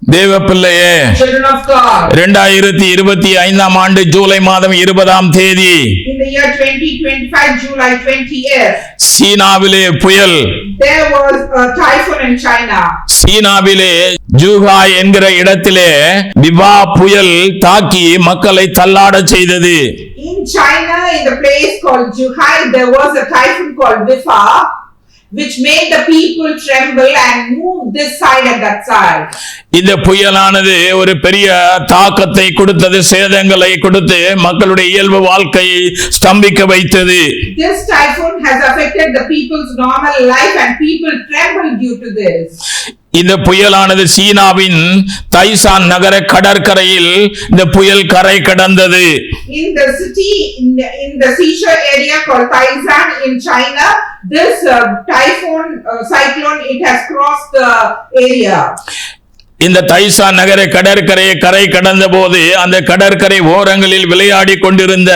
தேவ பிள்ளையே, 2025 ஆண்டு ஜூலை மாதம் 20ஆம் தேதி in the year 2025 July 20th சீனாவிலே புயல், there was a typhoon in China. சீனாவிலே ஜூகாய் என்கிற இடத்திலே விபா புயல் தாக்கி மக்களை தள்ளாட செய்தது. In China, in the place called Zhuhai, there was a typhoon called Vifa, which made the people tremble and move this side and that side. இந்த புயலானது ஒரு பெரிய தாக்கத்தை கொடுத்தது, சேதங்களை கொடுத்து மக்களுடைய இயல்பு வாழ்க்கையை ஸ்தம்பிக்க வைத்தது. This typhoon has affected the people's normal life and people trembled due to this. இந்த புயலானது சீனாவின் தைசான் நகர கடற்கரையில் இந்த புயல் கரை கடந்தது. In the city, in the seashore area called Taizan in China, this typhoon cyclone, it has crossed the area. இந்த தைசான் நகர கடற்கரையை கரை கடந்த போது அந்த கடற்கரை ஓரங்களில் விளையாடி கொண்டிருந்த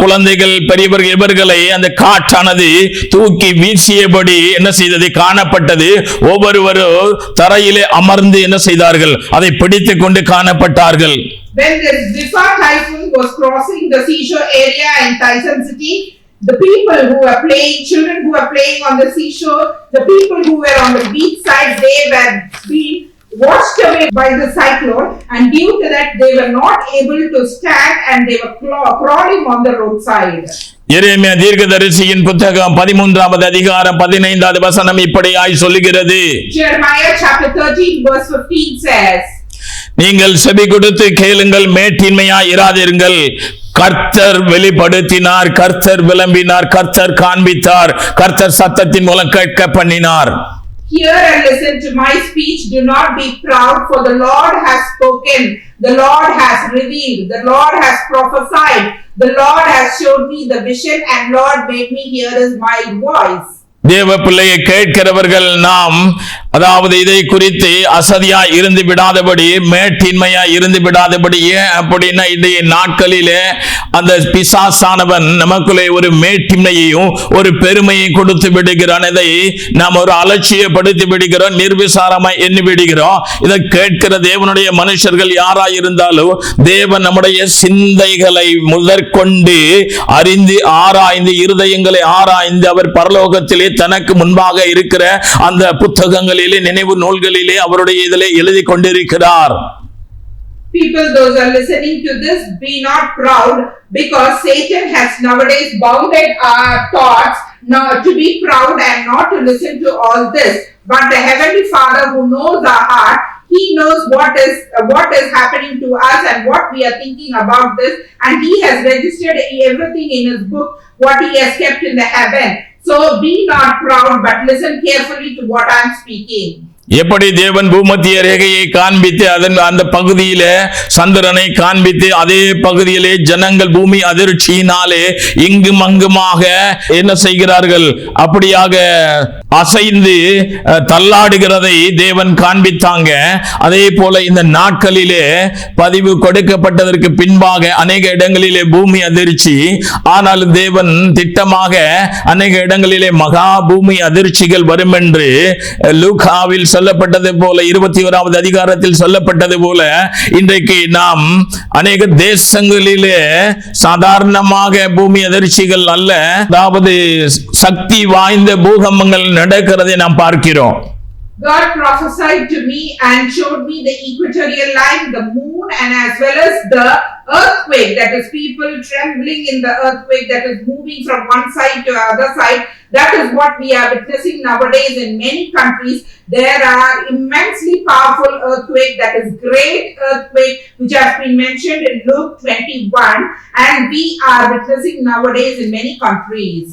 குழந்தைகள், பெரியவர்கள் இவர்களை அந்த காற்றானது தூக்கி வீசியபடி என்ன செய்தது காணப்பட்டது. ஒவ்வொருவரும் தரையிலே அமர்ந்து என்ன செய்தார்கள், அதை பிடித்துக் கொண்டு காணப்பட்டார்கள். When this Vifa typhoon was crossing the seashore area in Taizan city, the people who were playing, children who were playing on the seashore, the people who were on the beach side, they were being washed away by the cyclone, and due to that they were not able to stand and they were crawling on the roadside. எரேமியா தீர்க்கதரிசியின் புத்தகம் 13வது அதிகாரம் 15வது வசனம் இப்படியாய் சொல்லுகிறது. Jeremiah chapter 13 verse 15 says, நீங்கள் செவி கொடுத்து கேளுங்கள், மேட்டின்மையாய் இராதிருங்கள். கர்த்தர் வெளிப்படுத்தினார், கர்த்தர் விளம்பினார், கர்த்தர் காண்பித்தார், கர்த்தர் சத்தத்தின் மூலம் கேட்க பண்ணினார். Hear and listen to my speech. Do not be proud, for the Lord has spoken. The Lord has revealed. The Lord has prophesied. The Lord has showed me the vision, and Lord made me hear his mild voice. தேவ பிள்ளையை கேட்கிறவர்கள் நாம், அதாவது இதை குறித்து அசதியா இருந்து விடாதபடி, மேட்டின்மையா இருந்து விடாதபடி. ஏன் அப்படின்னா இன்றைய நாட்களிலே அந்த பிசாசானவன் நமக்குள்ளே ஒரு மேட்டின்மையையும் ஒரு பெருமையையும் கொடுத்து விடுகிறான். இதை நாம் ஒரு அலட்சியப்படுத்தி விடுகிறோம், நிர்விசாரமாய் எண்ணி விடுகிறோம். இதை கேட்கிற தேவனுடைய மனுஷர்கள் யாராய் இருந்தாலும் தேவன் நம்முடைய சிந்தைகளை முதற்கொண்டு அறிந்து ஆராய்ந்து, இருதயங்களை ஆராய்ந்து அவர் பரலோகத்திலே தனக்கு முன்பாக இருக்கிற அந்த புத்தகங்களிலே, நினைவு நூல்களிலே அவருடைய இதிலே எழுதி கொண்டிருக்கிறார். People, those are listening to this, be not proud, because Satan has nowadays bounded our thoughts not to be proud and not to listen to all this. But the Heavenly Father who knows our heart, He knows what is happening to us and what we are thinking about this, and He has registered everything in His book, what He has kept in the heaven. So be not proud, but listen carefully to what I am speaking. எப்படி தேவன் பூமத்திய ரேகையை காண்பித்து அதன் அந்த பகுதியில சந்திரனை காண்பித்து அதே பகுதியிலே ஜனங்கள் பூமி அதிர்ச்சியினாலே இங்கும் அங்குமாக என்ன செய்கிறார்கள், அப்படியாக அசைந்து தள்ளாடுகிறதை தேவன் காண்பித்தாங்க. அதே போல இந்த நாட்களிலே பதிவு கொடுக்கப்பட்டதற்கு பின்பாக அநேக இடங்களிலே பூமி அதிர்ச்சி. ஆனாலும் தேவன் திட்டமாக அநேக இடங்களிலே மகா பூமி அதிர்ச்சிகள் வரும் என்று லூகாவில் சொல்லப்பட்டது போல, 21வது அதிகாரத்தில் சொல்லப்பட்டது போல, இன்றைக்கு நாம் அநேக தேசங்களிலே சாதாரணமாக பூமி அதிர்ச்சிகள் அல்ல, அதாவது சக்தி வாய்ந்த பூகம்பங்கள் நடக்கிறதை நாம் பார்க்கிறோம். God prophesied to me and showed me the equatorial line, the moon, and as well as the earthquake, that is people trembling in the earthquake that is moving from one side to the other side. That is what we are witnessing nowadays in many countries. There are immensely powerful earthquake, that is great earthquake, which has been mentioned in Luke 21, and we are witnessing nowadays in many countries.